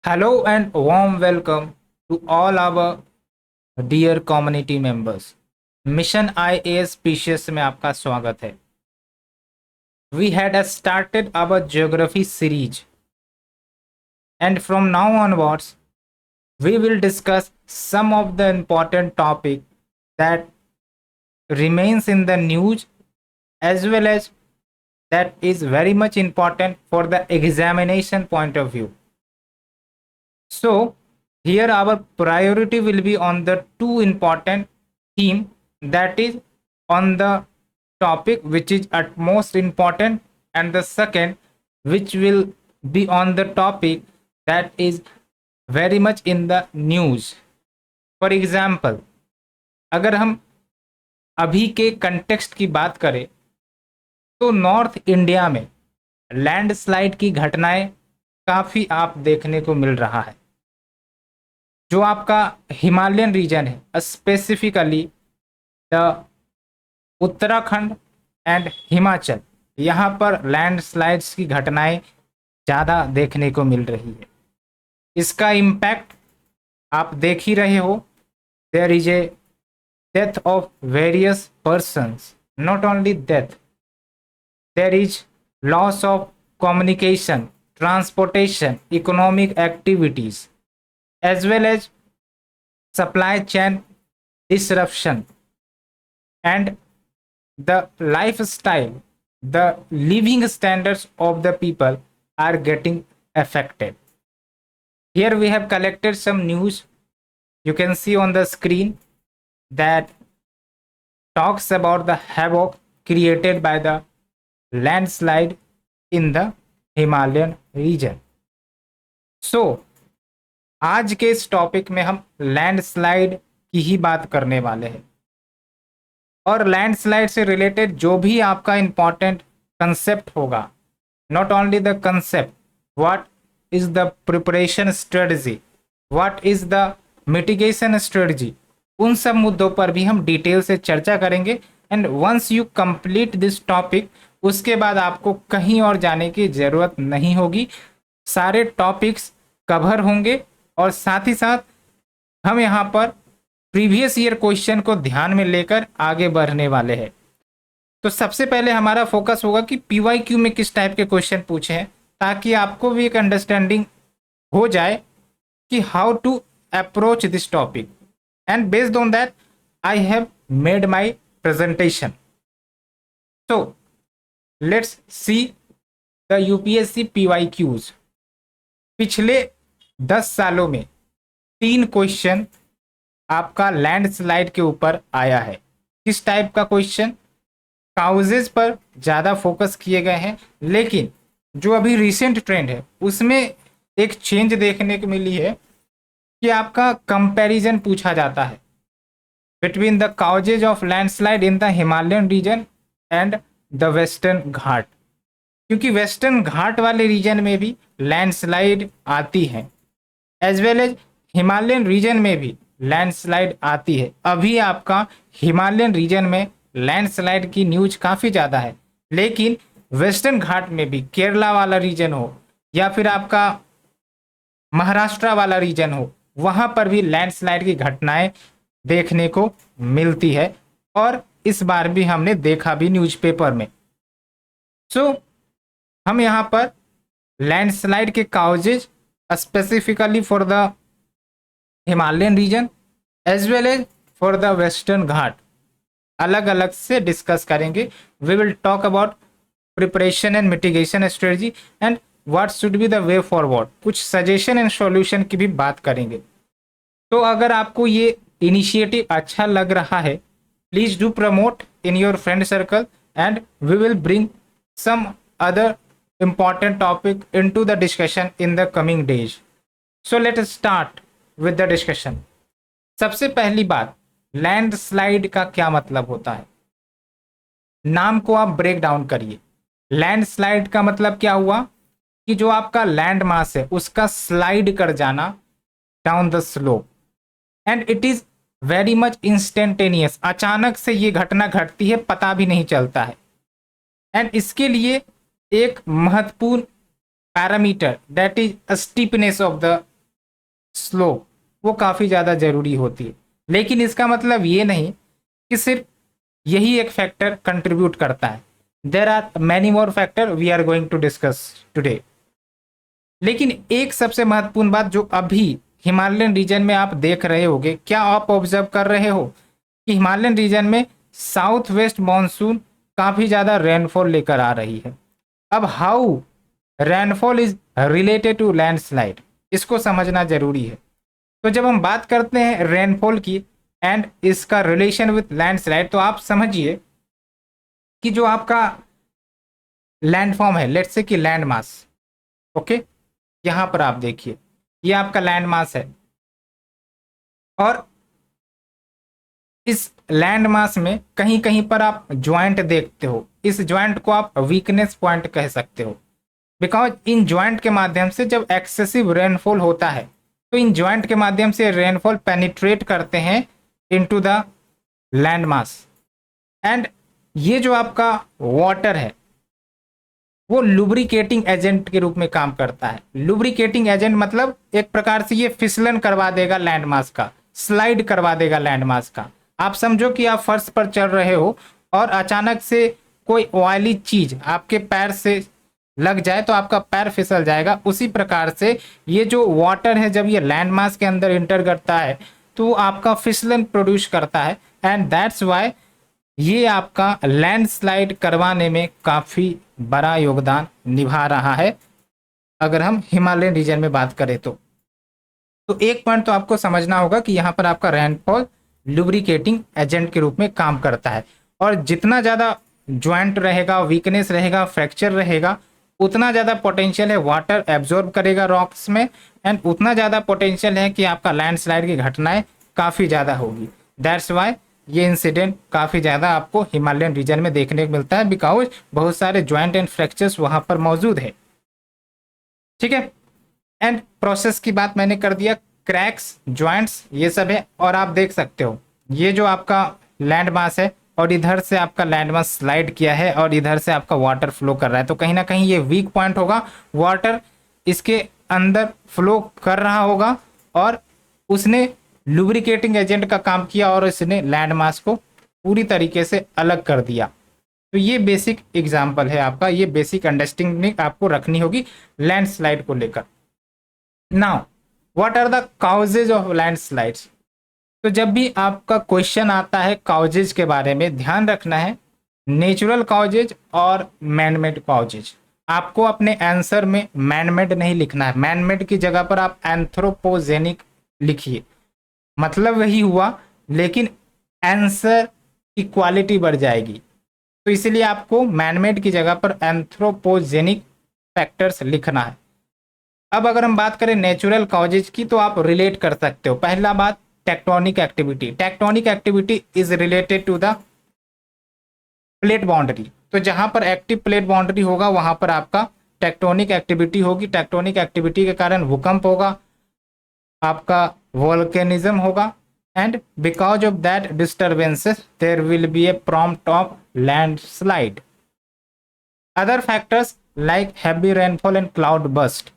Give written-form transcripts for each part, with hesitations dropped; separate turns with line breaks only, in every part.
Hello and warm welcome to all our dear community members. Mission IAS species में आपका स्वागत है. We had started our geography series, and from now onwards, we will discuss some of the important topic that remains in the news as well as that is very much important for the examination point of view. So here our priority will be on the two important theme, that is on the topic which is at most important, and the second which will be on the topic that is very much in the news. For example, अगर हम अभी के context की बात करें तो north India में landslide की घटनाएं काफ़ी आप देखने को मिल रहा है. जो आपका हिमालयन रीजन है, specifically the Uttarakhand and Himachal, यहाँ पर लैंडस्लाइड्स की घटनाएं ज़्यादा देखने को मिल रही है. इसका इम्पैक्ट आप देख ही रहे हो. There is a death of various persons. Not only death, there is loss of communication, transportation, economic activities, as well as supply chain disruption, and the lifestyle, the living standards of the people are getting affected. Here we have collected some news you can see on the screen that talks about the havoc created by the landslide in the Himalayan region. So आज के इस topic में हम landslide की ही बात करने वाले हैं, और लैंडस्लाइड से रिलेटेड जो भी आपका इंपॉर्टेंट कंसेप्ट होगा, not only the concept, what is the preparation strategy, what is the mitigation strategy, उन सब मुद्दों पर भी हम डिटेल से चर्चा करेंगे. And once you complete this topic, उसके बाद आपको कहीं और जाने की ज़रूरत नहीं होगी. सारे टॉपिक्स कवर होंगे और साथ ही साथ हम यहाँ पर प्रीवियस ईयर क्वेश्चन को ध्यान में लेकर आगे बढ़ने वाले हैं. तो सबसे पहले हमारा फोकस होगा कि पीवाईक्यू में किस टाइप के क्वेश्चन पूछे हैं, ताकि आपको भी एक अंडरस्टैंडिंग हो जाए कि how to approach this topic. And based on that I have made my presentation. So let's see the UPSC PYQs. पिछले 10 सालों में 3 क्वेश्चन आपका लैंडस्लाइड के ऊपर आया है. किस टाइप का क्वेश्चन? काउजेज पर ज़्यादा फोकस किए गए हैं, लेकिन जो अभी रिसेंट ट्रेंड है उसमें एक चेंज देखने को मिली है कि आपका कंपैरिजन पूछा जाता है between the causes of landslide in the Himalayan region and the Western Ghat. क्योंकि वेस्टर्न घाट वाले रीजन में भी लैंडस्लाइड आती है, as well as Himalayan region में भी लैंडस्लाइड आती है. अभी आपका हिमालयन रीजन में लैंडस्लाइड की न्यूज काफ़ी ज़्यादा है, लेकिन वेस्टर्न घाट में भी केरला वाला रीजन हो या फिर आपका महाराष्ट्र वाला रीजन हो, वहाँ पर भी लैंडस्लाइड की घटनाएं देखने को मिलती है, और इस बार भी हमने देखा भी न्यूज़पेपर में. सो हम यहाँ पर लैंडस्लाइड के causes specifically for the Himalayan region as well as for the Western Ghat अलग अलग से डिस्कस करेंगे. We will talk about preparation and mitigation strategy and what should be the way forward. कुछ सजेशन एंड सॉल्यूशन की भी बात करेंगे. तो अगर आपको ये इनिशिएटिव अच्छा लग रहा है, please do promote in your friend circle and we will bring some other important topic into the discussion in the coming days. So let us start with the discussion. सबसे पहली बात, लैंडस्लाइड का क्या मतलब होता है? नाम को आप ब्रेक डाउन करिए. लैंडस्लाइड का मतलब क्या हुआ कि जो आपका लैंड मास है उसका स्लाइड कर जाना down the slope, and it is very much instantaneous. अचानक से ये घटना घटती है, पता भी नहीं चलता है. एंड इसके लिए एक महत्वपूर्ण parameter that is steepness of the slope वो काफ़ी ज़्यादा ज़रूरी होती है। लेकिन इसका मतलब ये नहीं कि सिर्फ यही एक फैक्टर कंट्रीब्यूट करता है। There are many more factor we are going to discuss today. लेकिन एक सबसे महत्वपूर्ण बात जो अभी हिमालयन रीजन में आप देख रहे होगे, क्या आप ऑब्जर्व कर रहे हो कि हिमालयन रीजन में साउथ वेस्ट मानसून काफी ज्यादा रेनफॉल लेकर आ रही है। अब how rainfall is related to landslide, इसको समझना जरूरी है। तो जब हम बात करते हैं रेनफॉल की एंड इसका रिलेशन विथ लैंडस्लाइड, तो आप समझिए कि जो आपका लैंडफॉर्म है, लेट्स से कि लैंड मास, ओके, यहां पर आप देखिए ये आपका लैंड मास है और इस लैंड मास में कहीं कहीं पर आप ज्वाइंट देखते हो। इस ज्वाइंट को आप वीकनेस पॉइंट कह सकते हो, बिकॉज इन ज्वाइंट के माध्यम से जब एक्सेसिव रेनफॉल होता है तो इन ज्वाइंट के माध्यम से रेनफॉल पेनिट्रेट करते हैं into the land mass. And ये जो आपका वाटर है वो लुब्रिकेटिंग एजेंट के रूप में काम करता है। लुब्रिकेटिंग एजेंट मतलब एक प्रकार से ये फिसलन करवा देगा लैंड मास का, स्लाइड करवा देगा लैंड मास का। आप समझो कि आप फर्श पर चल रहे हो और अचानक से कोई ऑयली चीज आपके पैर से लग जाए तो आपका पैर फिसल जाएगा। उसी प्रकार से ये जो वाटर है जब ये लैंड मास के अंदर इंटर करता है तो आपका फिसलन प्रोड्यूस करता है एंड दैट्स वाई ये आपका लैंडस्लाइड करवाने में काफ़ी बड़ा योगदान निभा रहा है। अगर हम हिमालयन रीजन में बात करें तो एक पॉइंट तो आपको समझना होगा कि यहाँ पर आपका रेनफॉल लुब्रिकेटिंग एजेंट के रूप में काम करता है और जितना ज़्यादा ज्वाइंट रहेगा, वीकनेस रहेगा, फ्रैक्चर रहेगा, उतना ज़्यादा पोटेंशियल है वाटर एब्जॉर्ब करेगा रॉक्स में एंड उतना ज़्यादा पोटेंशियल है कि आपका लैंडस्लाइड की घटनाएं काफ़ी ज़्यादा होगी। दैट्स वाई ये इंसिडेंट काफ़ी ज़्यादा आपको हिमालयन रीजन में देखने को मिलता है, बिकॉज बहुत सारे ज्वाइंट एंड फ्रैक्चर्स वहाँ पर मौजूद है। ठीक है, एंड प्रोसेस की बात मैंने कर दिया, क्रैक्स, ज्वाइंट्स ये सब है। और आप देख सकते हो ये जो आपका लैंड मास है और इधर से आपका लैंड मास स्लाइड किया है और इधर से आपका वाटर फ्लो कर रहा है, तो कहीं ना कहीं ये वीक पॉइंट होगा। वाटर इसके अंदर फ्लो कर रहा होगा और उसने लुब्रिकेटिंग एजेंट का काम किया और इसने लैंड मास को पूरी तरीके से अलग कर दिया। तो ये बेसिक एग्जाम्पल है आपका, ये बेसिक अंडरस्टैंडिंग आपको रखनी होगी लैंडस्लाइड को लेकर। Now what are the causes of landslides. तो जब भी आपका क्वेश्चन आता है काउजेज के बारे में, ध्यान रखना है नेचुरल काउजेज और मैनमेड काउजेज। आपको अपने आंसर में मैनमेड नहीं लिखना है, मैनमेड की जगह पर आप एंथ्रोपोजेनिक लिखिए, मतलब वही हुआ लेकिन आंसर की क्वालिटी बढ़ जाएगी। तो इसलिए आपको मैनमेड की जगह पर एंथ्रोपोजेनिक फैक्टर्स लिखना है। अब अगर हम बात करें नेचुरल कॉजेज की तो आप रिलेट कर सकते हो। पहला बात tectonic activity. Tectonic activity is related to the plate boundary. तो जहां पर एक्टिव प्लेट बाउंड्री होगा वहां पर आपका टेक्टोनिक एक्टिविटी होगी। टेक्टोनिक एक्टिविटी के कारण भूकंप होगा, आपका वोल्केनिज्म होगा and because of that disturbances there will be a prompt of landslide. Other factors like heavy rainfall and cloud burst.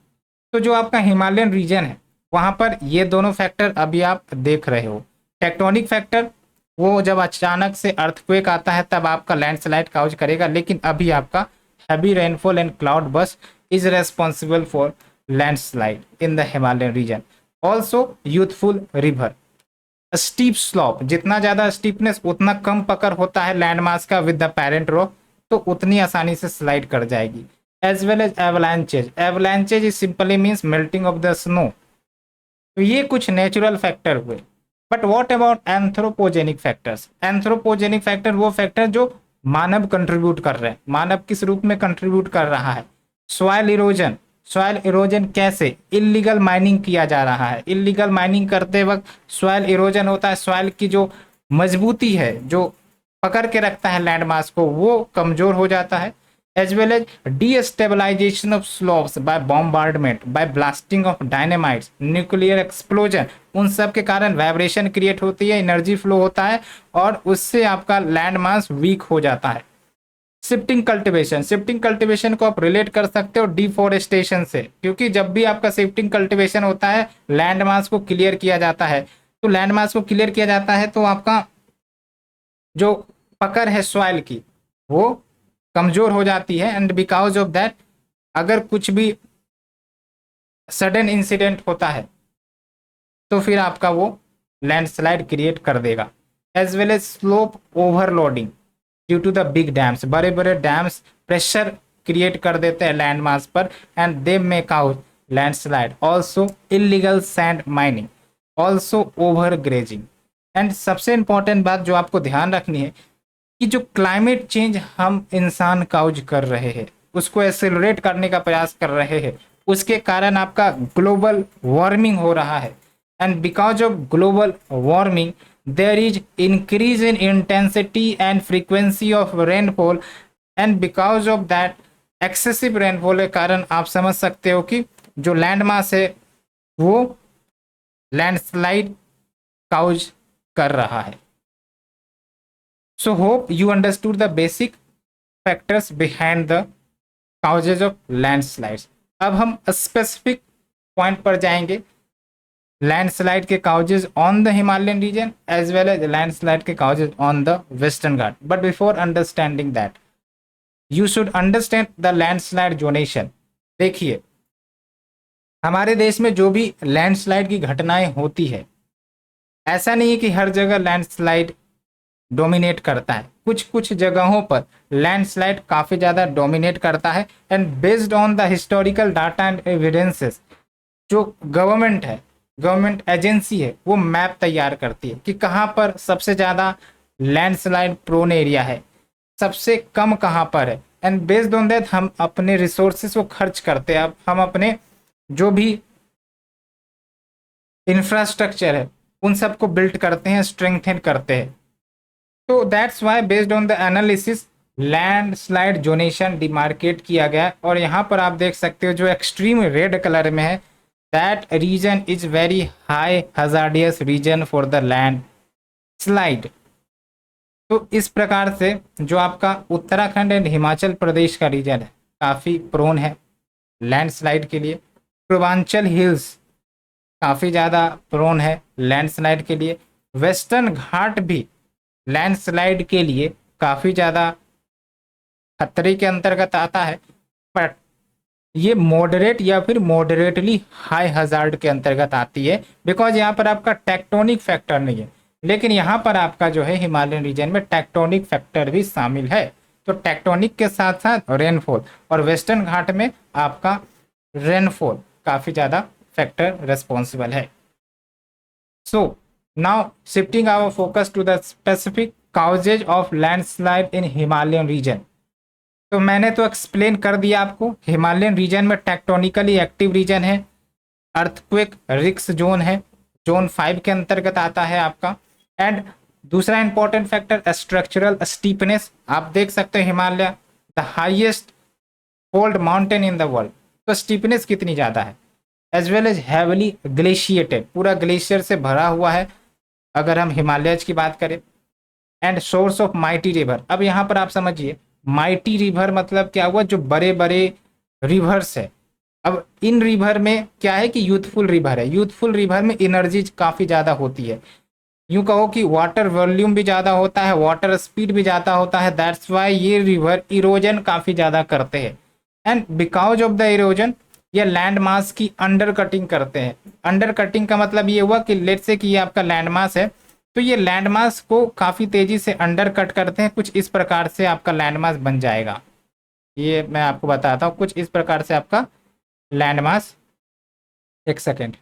तो जो आपका हिमालयन रीजन है वहां पर ये दोनों फैक्टर अभी आप देख रहे हो। टेक्टोनिक फैक्टर वो जब अचानक से अर्थक्वेक आता है तब आपका लैंडस्लाइड काउज करेगा, लेकिन अभी आपका heavy rainfall and cloud burst is responsible for landslide in the Himalayan region. Also youthful river. Steep slope, जितना ज्यादा स्टीपनेस उतना कम पकड़ होता है लैंड मास का विद द पेरेंट रॉक, तो उतनी आसानी से स्लाइड कर जाएगी। As well as avalanches. Avalanches is simply means melting of the snow. तो ये कुछ नेचुरल फैक्टर हुए। But what about anthropogenic factors. Anthropogenic factor वो फैक्टर जो मानव कंट्रीब्यूट कर रहे हैं। मानव किस रूप में कंट्रीब्यूट कर रहा है? Soil erosion. सॉइल इरोजन कैसे? इलीगल माइनिंग किया जा रहा है। इलीगल माइनिंग करते वक्त सॉइल इरोजन होता है। सॉइल की जो मजबूती है, जो पकड़ के रखता है लैंड मास को, वो कमजोर हो जाता है। As well as destabilization of slopes by bombardment, by blasting of dynamites, nuclear explosion, उन सब के कारण वाइब्रेशन क्रिएट होती है, एनर्जी फ्लो होता है और उससे आपका लैंड मास वीक हो जाता है। शिफ्टिंग कल्टीवेशन को आप रिलेट कर सकते हो डिफोरेस्टेशन से, क्योंकि जब भी आपका शिफ्टिंग कल्टीवेशन होता है लैंड मास को क्लियर किया जाता है, तो लैंड मास को क्लियर किया जाता है तो आपका जो पकड़ है सॉइल की वो कमजोर हो जाती है, एंड बिकॉज ऑफ दैट अगर कुछ भी सडन इंसिडेंट होता है तो फिर आपका वो लैंडस्लाइड क्रिएट कर देगा। As well as slope overloading due to the big dams, बड़े बड़े डैम्स प्रेशर क्रिएट कर देते हैं लैंड मास पर and they make out landslide. Also illegal sand mining, also over grazing. And सबसे इंपॉर्टेंट बात जो आपको ध्यान रखनी है कि जो क्लाइमेट चेंज हम इंसान काउज कर रहे हैं उसको एक्सेलरेट करने का प्रयास कर रहे हैं, उसके कारण आपका ग्लोबल वार्मिंग हो रहा है। And because of global warming there is increase in intensity and frequency of rainfall, and because of that excessive rainfall के कारण आप समझ सकते हो कि जो लैंड मास है वो लैंडस्लाइड काउज कर रहा है। So hope you understood the basic factors behind the causes of landslides. अब हम स्पेसिफिक पॉइंट पर जाएंगे, लैंडस्लाइड के causes on the Himalayan region as well as landslide के causes on the Western Ghat. But before understanding that you should understand the landslide zonation. देखिए हमारे देश में जो भी लैंडस्लाइड की घटनाएं होती है ऐसा नहीं है कि हर जगह लैंडस्लाइड डोमिनेट करता है, कुछ कुछ जगहों पर लैंडस्लाइड काफी ज्यादा डोमिनेट करता है। And based on the historical data and evidences जो गवर्नमेंट एजेंसी है वो मैप तैयार करती है कि कहाँ पर सबसे ज़्यादा लैंडस्लाइड प्रोन एरिया है, सबसे कम कहाँ पर है। एंड बेस्ड ऑन दैट हम अपने रिसोर्सेस को खर्च करते हैं, अब हम अपने जो भी इंफ्रास्ट्रक्चर है उन सबको बिल्ड करते हैं, स्ट्रेंथन करते हैं। तो that's why based on the analysis landslide zonation demarcate किया गया। और यहाँ पर आप देख सकते हो जो एक्सट्रीम रेड कलर में है that region is very high hazardous region for the landslide। तो इस प्रकार से जो आपका उत्तराखंड एंड हिमाचल प्रदेश का रीजन है काफ़ी प्रोन है लैंडस्लाइड के लिए। पूर्वांचल हिल्स काफ़ी ज़्यादा प्रोन है लैंडस्लाइड के लिए। वेस्टर्न घाट भी लैंडस्लाइड के लिए काफ़ी ज़्यादा खतरे के अंतर्गत आता है, बट ये मॉडरेट या फिर मॉडरेटली हाई हजार्ड के अंतर्गत आती है, बिकॉज यहाँ पर आपका टेक्टोनिक फैक्टर नहीं है। लेकिन यहाँ पर आपका जो है हिमालयन रीजन में टेक्टोनिक फैक्टर भी शामिल है, तो टेक्टोनिक के साथ साथ रेनफॉल, और वेस्टर्न घाट में आपका रेनफॉल काफ़ी ज़्यादा फैक्टर रेस्पॉन्सिबल है। So now shifting our focus to the specific causes of landslide in Himalayan region. तो मैंने तो एक्सप्लेन कर दिया आपको, हिमालयन रीजन में टेक्टोनिकली एक्टिव रीजन है, अर्थक्वेक रिस्क जोन है, जोन 5 के अंतर्गत आता है आपका। एंड दूसरा इंपॉर्टेंट फैक्टर स्ट्रक्चरल स्टीपनेस, आप देख सकते हैं Himalaya the highest fold mountain in the world, तो स्टीपनेस कितनी ज़्यादा है। As well as heavily glaciated, पूरा ग्लेशियर से भरा हुआ है अगर हम हिमालयज की बात करें। And source of mighty river, अब यहाँ पर आप समझिए माइटी रिवर मतलब क्या हुआ, जो बड़े बड़े रिवर्स है। अब इन रिवर में क्या है कि यूथफुल रिवर है, यूथफुल रिवर में एनर्जी काफ़ी ज़्यादा होती है, यूँ कहो कि वाटर वॉल्यूम भी ज़्यादा होता है, वाटर स्पीड भी ज़्यादा होता है। दैट्स वाई ये रिवर इरोजन काफ़ी ज़्यादा करते हैं, and because of the erosion ये लैंड मास की अंडर कटिंग करते हैं। अंडर कटिंग का मतलब ये हुआ कि लेट्स से कि ये आपका लैंड मास है, तो ये लैंड मास को काफ़ी तेज़ी से अंडर कट करते हैं। कुछ इस प्रकार से आपका लैंड मास बन जाएगा, ये मैं आपको बताता हूँ। कुछ इस प्रकार से आपका लैंड मास, एक सेकेंड,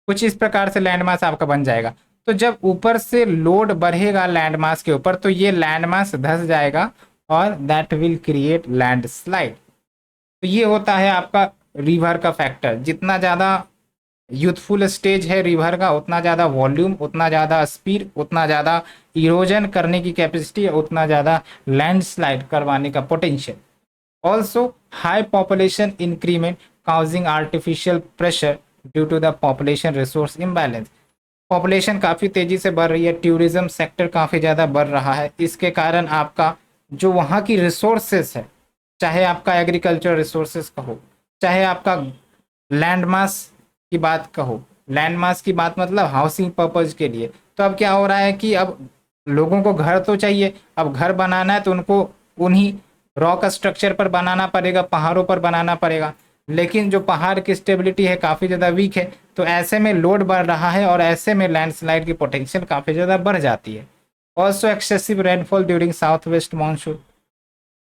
कुछ इस प्रकार से लैंड मास आपका बन जाएगा। तो जब ऊपर से लोड बढ़ेगा लैंड मास के ऊपर तो ये लैंड मास धंस जाएगा और that will create land slide. तो ये होता है आपका रिवर का फैक्टर। जितना ज़्यादा यूथफुल स्टेज है रिवर का, उतना ज़्यादा वॉल्यूम, उतना ज़्यादा स्पीड, उतना ज़्यादा इरोजन करने की कैपेसिटी, उतना ज़्यादा लैंडस्लाइड करवाने का potential. Also high population increment causing artificial pressure due to the population resource imbalance. Population काफ़ी तेज़ी से बढ़ रही है, टूरिज्म सेक्टर काफ़ी ज़्यादा बढ़ रहा है, इसके कारण आपका जो वहाँ की रिसोर्सेस है, चाहे आपका एग्रीकल्चर रिसोर्सेस का हो, चाहे आपका लैंड मास की बात कहो, लैंड मास की बात मतलब हाउसिंग पर्पज के लिए। तो अब क्या हो रहा है कि अब लोगों को घर तो चाहिए, अब घर बनाना है तो उनको उन्हीं रॉक स्ट्रक्चर पर बनाना पड़ेगा, पहाड़ों पर बनाना पड़ेगा। लेकिन जो पहाड़ की स्टेबिलिटी है काफ़ी ज़्यादा वीक है, तो ऐसे में लोड बढ़ रहा है और ऐसे में लैंडस्लाइड की पोटेंशियल काफ़ी ज़्यादा बढ़ जाती है। Also excessive rainfall during south west monsoon,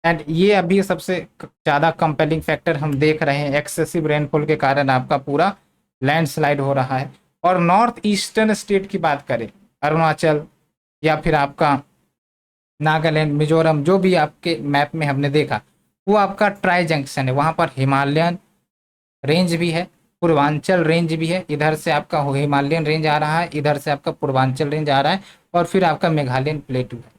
and ये अभी सबसे ज़्यादा कंपेलिंग फैक्टर हम देख रहे हैं, एक्सेसिव रेनफॉल के कारण आपका पूरा लैंडस्लाइड हो रहा है। और नॉर्थ ईस्टर्न स्टेट की बात करें, अरुणाचल या फिर आपका नागालैंड, मिजोरम, जो भी आपके मैप में हमने देखा, वो आपका ट्राई जंक्शन है। वहाँ पर हिमालयन रेंज भी है, पूर्वांचल रेंज भी है। इधर से आपका हिमालयन रेंज आ रहा है, इधर से आपका पूर्वांचल रेंज आ रहा है, और फिर आपका मेघालयन प्लेटू है।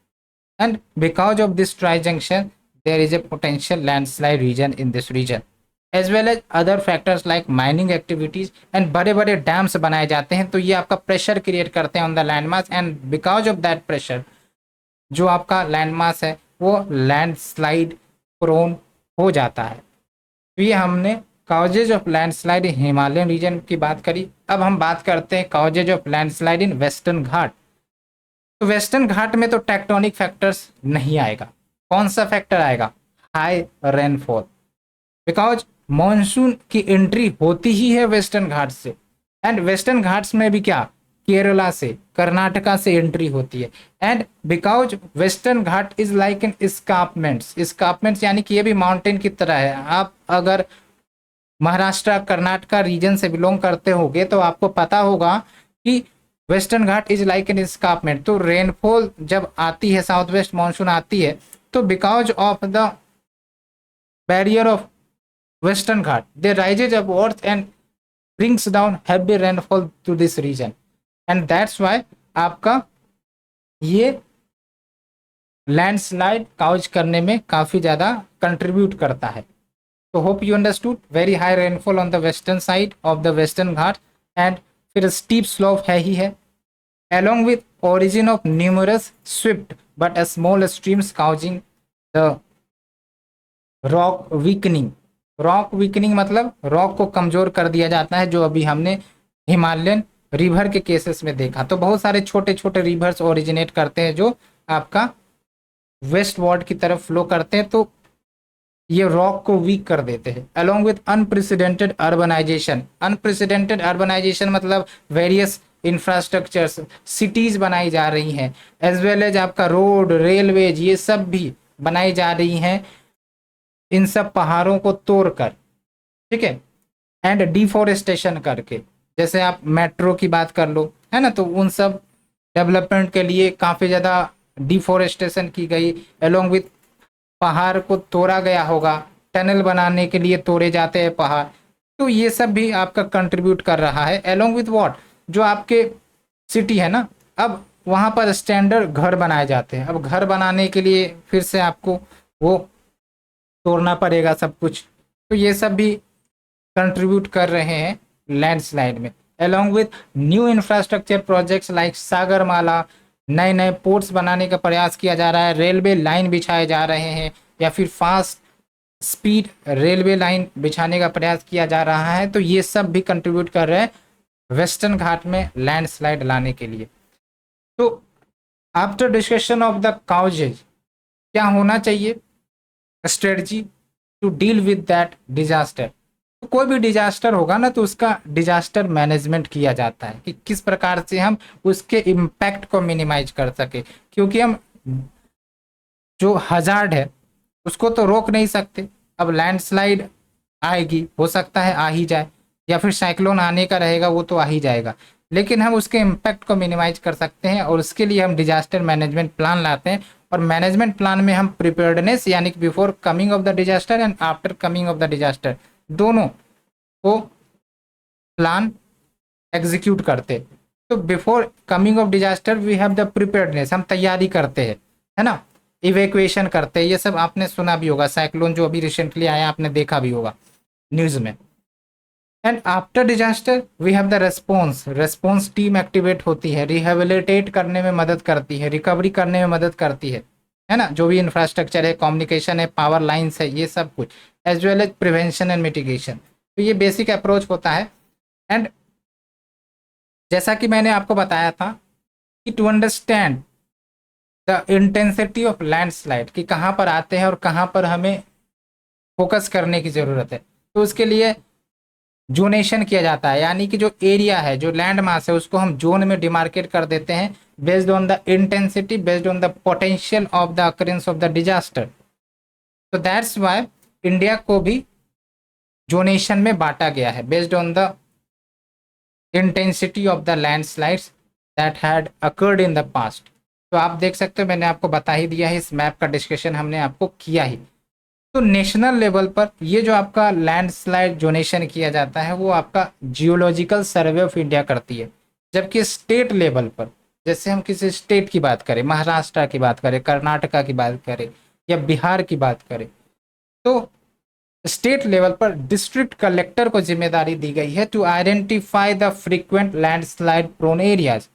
And because of this tri-junction, there is a potential landslide region in this region, as well as other factors like mining activities and बड़े बड़े डैम्स बनाए जाते हैं, तो ये आपका प्रेशर क्रिएट करते हैं on the land mass, and because of that pressure जो आपका लैंड मास है वो लैंडस्लाइड प्रोन हो जाता है। तो ये हमने causes of landslide in Himalayan region की बात करी। अब हम बात करते हैं causes of landslide in Western Ghat. तो वेस्टर्न घाट में तो टेक्टोनिक फैक्टर्स नहीं आएगा। कौन सा फैक्टर आएगा? हाई रेनफॉल, बिकॉज मॉनसून की एंट्री होती ही है वेस्टर्न घाट से, एंड वेस्टर्न घाट्स में भी क्या, केरला से, कर्नाटका से एंट्री होती है। And because western Ghat is like an escarpments, escarpments यानी कि ये भी माउंटेन की तरह है। आप अगर महाराष्ट्र कर्नाटका रीजन से बिलोंग करते होगे तो आपको पता होगा कि western Ghat is like an escarpment। तो रेनफॉल जब आती है, साउथ वेस्ट मानसून आती है, तो because of the barrier of western Ghat they rises upwards and brings down heavy rainfall to this region, and that's why आपका ये landslide cause करने में काफ़ी ज़्यादा कंट्रीब्यूट करता है। तो hope you understood, very high rainfall on the western side of the Western Ghat, and फिर स्टीप स्लोप है ही है, along with origin of numerous swift but a small streams causing the rock weakening। Rock weakening मतलब rock को कमजोर कर दिया जाता है, जो अभी हमने हिमालयन रिवर के केसेस में देखा। तो बहुत सारे छोटे छोटे रिवर्स ओरिजिनेट करते हैं जो आपका वेस्ट वार्ड की तरफ फ्लो करते हैं, तो ये रॉक को वीक कर देते हैं। Along with unprecedented urbanization, unprecedented urbanization मतलब वेरियस इंफ्रास्ट्रक्चर्स, सिटीज बनाई जा रही हैं, एज वेल एज आपका रोड, रेलवेज, ये सब भी बनाई जा रही हैं इन सब पहाड़ों को तोड़कर, ठीक है, एंड डिफोरेस्टेशन करके। जैसे आप मेट्रो की बात कर लो, है ना, तो उन सब डेवलपमेंट के लिए काफ़ी ज़्यादा डिफोरेस्टेशन की गई, अलॉन्ग विथ पहाड़ को तोड़ा गया होगा, टनल बनाने के लिए तोड़े जाते हैं पहाड़। तो ये सब भी आपका कंट्रीब्यूट कर रहा है, अलॉन्ग विथ व्हाट, जो आपके सिटी है ना, अब वहाँ पर स्टैंडर्ड घर बनाए जाते हैं। अब घर बनाने के लिए फिर से आपको वो तोड़ना पड़ेगा सब कुछ, तो ये सब भी कंट्रीब्यूट कर रहे हैं लैंडस्लाइड में। Along with new infrastructure projects like Sagarmala, नए नए पोर्ट्स बनाने का प्रयास किया जा रहा है, रेलवे लाइन बिछाए जा रहे हैं, या फिर फास्ट स्पीड रेलवे लाइन बिछाने का प्रयास किया जा रहा है। तो ये सब भी कंट्रीब्यूट कर रहे हैं वेस्टर्न घाट में लैंडस्लाइड लाने के लिए। तो after discussion of the causes, क्या होना चाहिए strategy to deal with that disaster. तो कोई भी डिजास्टर होगा ना, तो उसका डिजास्टर मैनेजमेंट किया जाता है कि किस प्रकार से हम उसके इम्पैक्ट को मिनिमाइज कर सके, क्योंकि हम जो हजार्ड है उसको तो रोक नहीं सकते। अब लैंडस्लाइड आएगी, हो सकता है आ ही जाए, या फिर साइक्लोन आने का रहेगा, वो तो आ ही जाएगा, लेकिन हम उसके इम्पैक्ट को मिनिमाइज कर सकते हैं, और उसके लिए हम डिजास्टर मैनेजमेंट प्लान लाते हैं। और मैनेजमेंट प्लान में हम प्रिपेयर्डनेस यानी कि before coming of the disaster and after coming of the disaster, दोनों को प्लान एग्जीक्यूट करते। तो before coming of disaster we have the preparedness, हम तैयारी करते हैं, है ना, इवैक्यूएशन करते हैं। ये सब आपने सुना भी होगा, साइक्लोन जो अभी रिसेंटली आया आपने देखा भी होगा न्यूज में। And after disaster we have the response, response team activate होती है, रिहेबिलिटेट करने में मदद करती है, रिकवरी करने में मदद करती है। है ना, जो भी इंफ्रास्ट्रक्चर है, कम्युनिकेशन है, पावर लाइंस है, ये सब कुछ, as well as prevention and mitigation. तो ये बेसिक अप्रोच होता है। एंड जैसा कि मैंने आपको बताया था कि to understand the intensity of landslide, कि कहाँ पर आते हैं और कहाँ पर हमें फोकस करने की ज़रूरत है, तो उसके लिए जोनेशन किया जाता है, यानी कि जो एरिया है, जो लैंड मास है, उसको हम जोन में डिमार्केट कर देते हैं based on the intensity, based on the potential of the occurrence of the disaster. तो दैट्स वाई इंडिया को भी जोनेशन में बांटा गया है based on the intensity of the landslides that had occurred in the past. तो आप देख सकते हो, मैंने आपको बता ही दिया है, इस मैप का डिस्कशन हमने आपको किया ही। तो नेशनल लेवल पर ये जो आपका लैंडस्लाइड जोनेशन किया जाता है वो आपका जियोलॉजिकल सर्वे ऑफ इंडिया करती है, जबकि स्टेट लेवल पर, जैसे हम किसी स्टेट की बात करें, महाराष्ट्र की बात करें, कर्नाटका की बात करें या बिहार की बात करें, तो स्टेट लेवल पर डिस्ट्रिक्ट कलेक्टर को जिम्मेदारी दी गई है to identify the frequent landslide prone areas.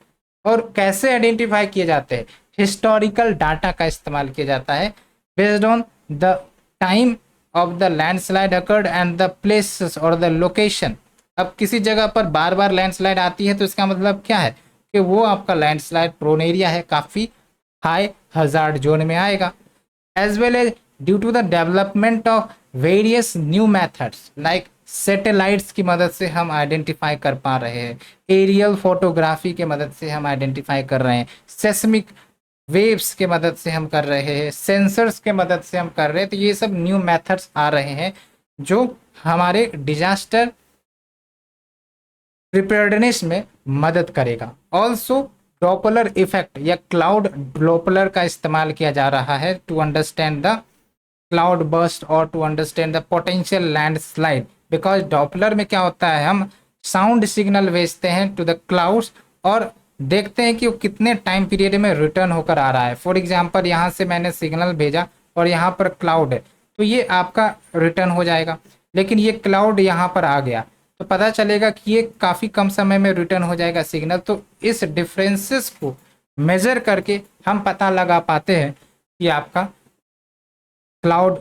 और कैसे आइडेंटिफाई किए जाते हैं? हिस्टोरिकल डाटा का इस्तेमाल किया जाता है based on the time of the landslide occurred and the places और द लोकेशन। अब किसी जगह पर बार बार लैंडस्लाइड आती है तो इसका मतलब क्या है कि वो आपका लैंडस्लाइड प्रोन एरिया है, काफ़ी हाई हजार्ड जोन में आएगा। As well as due to the development of various new methods like satellites की मदद से हम आइडेंटिफाई कर पा रहे हैं, एरियल फोटोग्राफी के मदद से हम आइडेंटिफाई कर रहे हैं, सेस्मिक वेव्स के मदद से हम कर रहे हैं, सेंसर्स के मदद से हम कर रहे हैं। तो ये सब न्यू मेथड्स आ रहे हैं जो हमारे डिजास्टर प्रिपेयर्डनेस में मदद करेगा। ऑल्सो डॉपलर इफेक्ट या क्लाउड डॉपलर का इस्तेमाल किया जा रहा है to understand the cloud burst और to understand the potential landslide. Because Doppler में क्या होता है, हम साउंड सिग्नल भेजते हैं टू द क्लाउड्स और देखते हैं कि वो कितने टाइम पीरियड में रिटर्न होकर आ रहा है। फॉर एग्जाम्पल यहाँ से मैंने सिग्नल भेजा और यहाँ पर क्लाउड है, तो ये आपका रिटर्न हो जाएगा। लेकिन ये क्लाउड यहाँ पर आ गया तो पता चलेगा कि ये काफ़ी कम समय में रिटर्न हो जाएगा सिग्नल। तो इस डिफरेंसेस को मेजर करके हम पता लगा पाते हैं कि आपका क्लाउड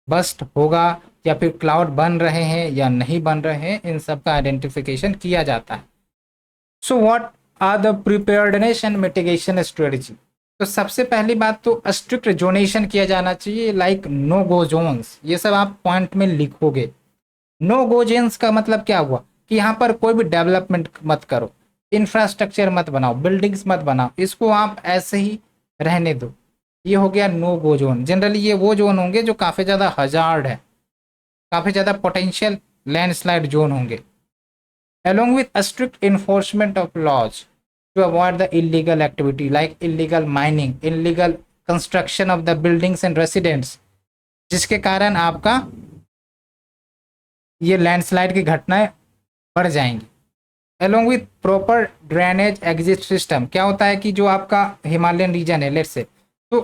बस्ट होगा या फिर क्लाउड बन रहे हैं या नहीं बन रहे हैं, इन सब का आइडेंटिफिकेशन किया जाता है। So what are the preparedness and mitigation strategy? तो सबसे पहली बात तो स्ट्रिक्ट जोनेशन किया जाना चाहिए, लाइक नो गो जोन्स। ये सब आप पॉइंट में लिखोगे। नो गो जोन्स का मतलब क्या हुआ कि यहाँ पर कोई भी डेवलपमेंट मत करो, इंफ्रास्ट्रक्चर मत बनाओ, बिल्डिंग्स मत बनाओ, इसको आप ऐसे ही रहने दो। ये हो गया नो गो जोन। जनरली ये वो जोन होंगे जो काफ़ी ज़्यादा हजार्ड है, काफ़ी ज़्यादा पोटेंशियल लैंडस्लाइड जोन होंगे। along with a strict enforcement of laws to avoid the illegal activity like illegal mining, illegal construction of the buildings and residents, जिसके कारण आपका ये लैंडस्लाइड की घटनाएं बढ़ जाएंगी। along with proper drainage exit system, क्या होता है कि जो आपका हिमालयन रीजन है, लेट्स से, तो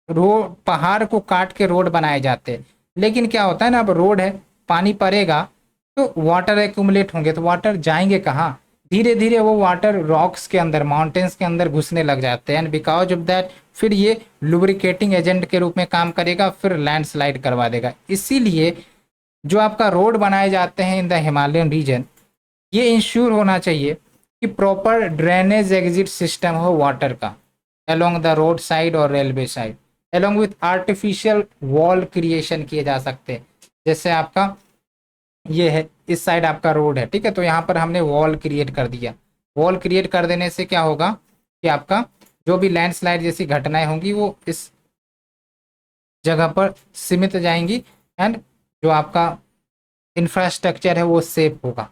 रोड, पहाड़ को काट के रोड बनाए जाते हैं, लेकिन क्या होता है ना, अब रोड है, पानी पड़ेगा तो वाटर एक्यूमुलेट होंगे, तो वाटर जाएंगे कहाँ? धीरे धीरे वो वाटर रॉक्स के अंदर, माउंटेन्स के अंदर घुसने लग जाते हैं। एंड बिकॉज ऑफ दैट फिर ये लुब्रिकेटिंग एजेंट के रूप में काम करेगा, फिर लैंडस्लाइड करवा देगा। इसीलिए जो आपका रोड बनाए जाते हैं इन द हिमालयन रीजन, ये इंश्योर होना चाहिए कि प्रॉपर ड्रेनेज एग्जिट सिस्टम हो वाटर का अलोंग द रोड साइड और railway side. Along with artificial wall creation किए जा सकते हैं, जैसे आपका ये है, इस साइड आपका रोड है, ठीक है, तो यहाँ पर हमने वॉल क्रिएट कर दिया। वॉल क्रिएट कर देने से क्या होगा कि आपका जो भी लैंडस्लाइड जैसी घटनाएं होंगी वो इस जगह पर सीमित जाएंगी एंड जो आपका इंफ्रास्ट्रक्चर है वो सेफ होगा।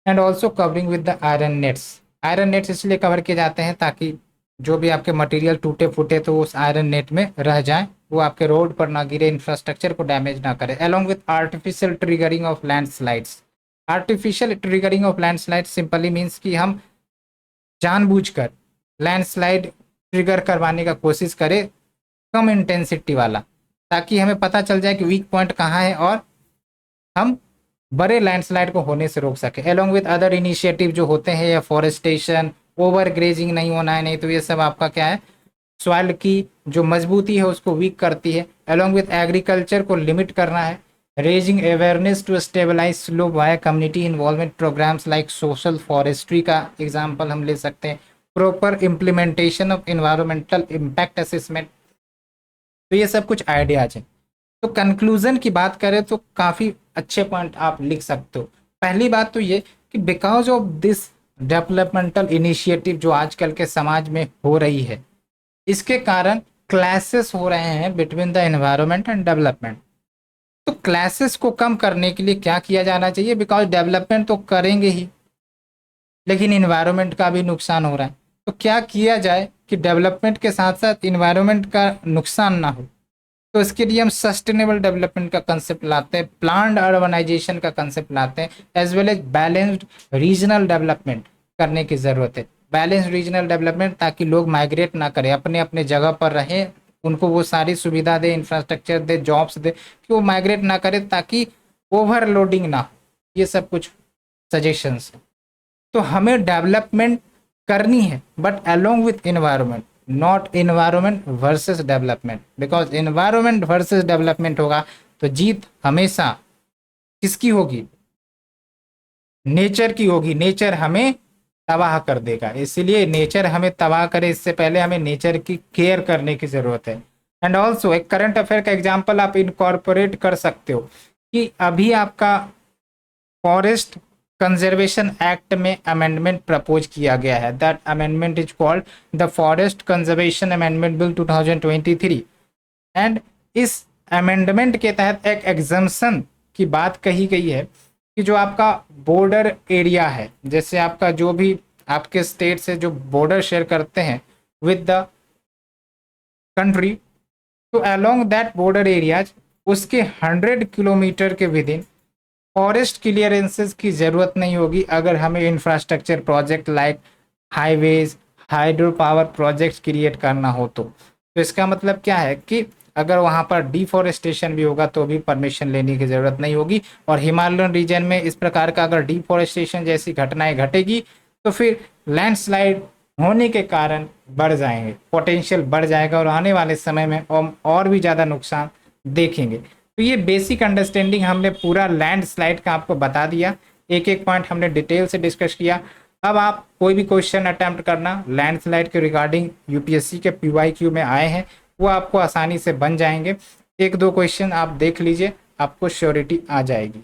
And also covering with the iron nets. Iron nets इसलिए कवर किए जाते हैं ताकि जो भी आपके मटेरियल टूटे फूटे तो उस आयरन नेट में रह जाए, वो आपके रोड पर ना गिरे, इंफ्रास्ट्रक्चर को डैमेज ना करे। Along with artificial triggering of landslides. Artificial triggering of landslide simply means कि हम जानबूझकर लैंडस्लाइड ट्रिगर करवाने का कोशिश करें, कम इंटेंसिटी वाला, ताकि हमें पता चल जाए कि वीक पॉइंट कहाँ है और हम बड़े लैंडस्लाइड को होने से रोक सके। अलॉन्ग विद अदर इनिशिएटिव जो होते हैं, या फॉरेस्टेशन, ओवर ग्रेजिंग नहीं होना है, नहीं तो ये सब आपका क्या है, सॉइल की जो मजबूती है उसको वीक करती है। अलॉन्ग विथ एग्रीकल्चर को लिमिट करना है। Raising awareness to stabilize slope via community involvement programs like social forestry का एग्जाम्पल हम ले सकते हैं। Proper implementation of environmental impact assessment. तो ये सब कुछ आइडियाज हैं। तो कंक्लूजन की बात करें तो काफ़ी अच्छे पॉइंट आप लिख सकते हो। पहली बात तो ये कि because of this developmental initiative जो आजकल के समाज में हो रही है, इसके कारण क्लैसेस हो रहे हैं between the environment and development. तो क्लैसेस को कम करने के लिए क्या किया जाना चाहिए, बिकॉज डेवलपमेंट तो करेंगे ही लेकिन इन्वायरमेंट का भी नुकसान हो रहा है। तो क्या किया जाए कि डेवलपमेंट के साथ साथ इन्वायरमेंट का नुकसान ना हो। तो इसके लिए हम सस्टेनेबल डेवलपमेंट का कंसेप्ट लाते हैं, प्लान्ड अर्बनाइजेशन का कंसेप्ट लाते हैं, as well as balanced regional development करने की ज़रूरत है। बैलेंस रीजनल डेवलपमेंट ताकि लोग माइग्रेट ना करें, अपने अपने जगह पर रहें, उनको वो सारी सुविधा दे, इंफ्रास्ट्रक्चर दे, जॉब्स दे, कि वो माइग्रेट ना करें ताकि ओवरलोडिंग ना हो। ये सब कुछ सजेशंस है। तो हमें डेवलपमेंट करनी है but along with environment, not environment versus development. Because environment versus development होगा तो जीत हमेशा किसकी होगी, नेचर की होगी। नेचर हमें तबाह कर देगा, इसलिए नेचर हमें तबाह करे इससे पहले हमें नेचर की केयर करने की जरूरत है। एंड ऑल्सो एक करंट अफेयर का एग्जाम्पल आप इनकॉर्पोरेट कर सकते हो कि अभी आपका फॉरेस्ट कंजर्वेशन एक्ट में अमेंडमेंट प्रपोज किया गया है। That amendment is called the forest conservation amendment bill 2023। And इस अमेंडमेंट के तहत एक एग्जम्पशन की बात कही गई है कि जो आपका बॉर्डर एरिया है, जैसे आपका जो भी आपके स्टेट से जो बॉर्डर शेयर करते हैं विद द कंट्री, तो अलोंग दैट बॉर्डर एरियाज उसके 100 किलोमीटर के विद इन फॉरेस्ट क्लियरेंसेस की ज़रूरत नहीं होगी अगर हमें infrastructure project like highways, hydro power projects create करना हो। तो इसका मतलब क्या है कि अगर वहाँ पर डिफॉरेस्टेशन भी होगा तो भी परमिशन लेने की ज़रूरत नहीं होगी। और हिमालयन रीजन में इस प्रकार का अगर डिफॉरेस्टेशन जैसी घटनाएं घटेगी तो फिर लैंडस्लाइड होने के कारण बढ़ जाएंगे, पोटेंशियल बढ़ जाएगा और आने वाले समय में और भी ज़्यादा नुकसान देखेंगे। तो ये बेसिक अंडरस्टैंडिंग हमने पूरा लैंडस्लाइड का आपको बता दिया, एक एक पॉइंट हमने डिटेल से डिस्कस किया। अब आप कोई भी क्वेश्चन अटेम्प्ट करना लैंडस्लाइड के रिगार्डिंग यूपीएससी के PYQ में आए हैं, वो आपको आसानी से बन जाएंगे। एक दो क्वेश्चन आप देख लीजिए, आपको श्योरिटी आ जाएगी।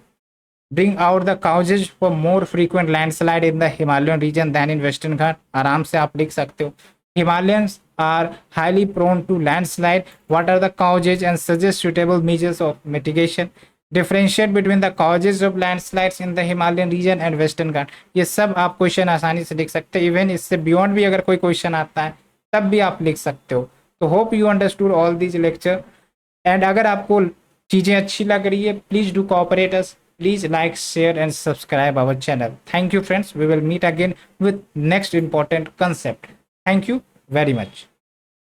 Bring out the causes for more frequent landslide in the Himalayan region than in Western Ghat, आराम से आप लिख सकते हो। Himalayans are highly prone to landslide. What are the causes and suggest suitable measures of mitigation? Differentiate between the causes of landslides in the Himalayan region and Western Ghat. ये सब आप question आसानी से लिख सकते हैं। इवन इससे बियॉन्ड भी अगर कोई क्वेश्चन आता है तब भी आप लिख सकते हो। तो hope you understood all these lecture. And अगर आपको चीज़ें अच्छी लग रही है please do cooperate us, please like, share and subscribe our channel. Thank you friends, we will meet again with next important concept. Thank you very much.